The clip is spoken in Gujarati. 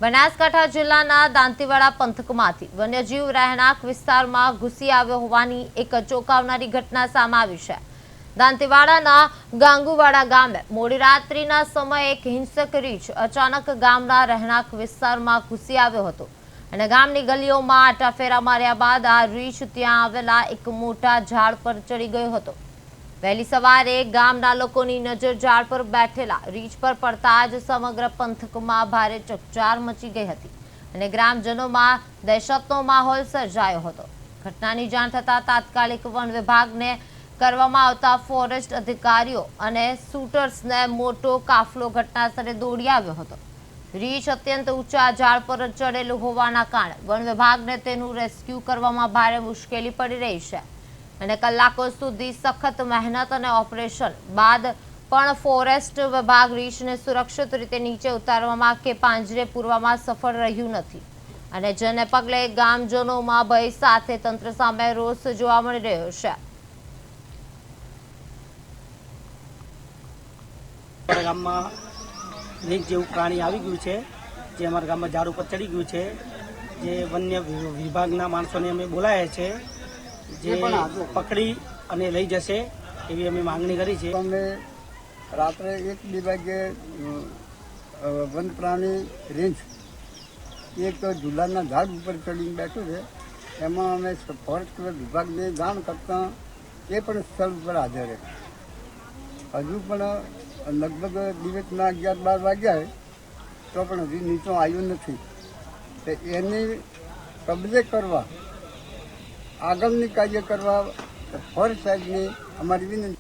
બનાસકાંઠા જિલ્લાના દાંતીવાડા પંથકમાંથી વન્યજીવ રહેણાંક વિસ્તારમાં ઘૂસી આવ્યો હોવાની એક ચોંકાવનારી ઘટના સામે આવી છે। દાંતીવાડાના ગાંગુવાડા ગામે મોડી રાત્રિના સમયે એક હિંસક રીંછ અચાનક ગામના રહેણાંક વિસ્તારમાં ઘૂસી આવ્યો હતો અને ગામની ગલીઓમાં આટાફેરા માર્યા બાદ આ રીંછ ત્યાં આવેલા એક મોટા ઝાડ પર ચડી ગયો હતો। વહેલી સવારે ગામના લોકોની નજર ઝાડ પર બેઠેલા રીંછ પર પડતા જ સમગ્ર પંથકમાં ભારે ચકચાર મચી ગઈ હતી અને ગ્રામજનોમાં દહેશતનો માહોલ સર્જાયો હતો। ઘટનાની જાણ થતાં તાત્કાલિક વન વિભાગને કરવામાં આવતા ફોરેસ્ટ અધિકારીઓ અને શૂટર્સને મોટો કાફલો ઘટનાસ્થળે દોડી આવ્યો હતો। રીંછ અત્યંત ઊંચા ઝાડ પર ચડેલું હોવાના કારણે વન વિભાગને તેનું રેસ્ક્યુ કરવામાં ભારે મુશ્કેલી પડી રહી છે અને કલાકો સુધી સખત મહેનત અને ઓપરેશન બાદ પણ ફોરેસ્ટ વિભાગ રીંછને સુરક્ષિત રીતે નીચે ઉતારવામાં કે પાંજરે પૂરવામાં સફળ રહ્યું નથી અને જેને પગલે ગામજનોમાં ભય સાથે તંત્ર સામે રોષ જોવા મળી રહ્યો છે। ગામમાં રીંછ જેવું પ્રાણી આવી ગયું છે જે અમારા ગામમાં ઝાડ ઉપર ચડી ગયું છે જે વન્ય વિભાગના માણસોને અમે બોલાયા છે જે પકડી અને લઈ જશે એવી અમે માંગણી કરી છે। અમે રાત્રે 1-2 વાગે વન પ્રાણી રીંછ એક ઝુલાના ઝાડ ઉપર ચડીને બેઠું છે એમાં અમે ફોરેસ્ટ વિભાગને જાણ કરતાં એ પણ સ્થળ ઉપર હાજર છે। હજુ પણ લગભગ દિવસના 11-12 વાગ્યા તો પણ હજી નીચો આવ્યો નથી તો એની કબજે કરવા આગળની કાર્ય કરવા ફોરેસ્ટ સાહેબની અમારી વિનંતી।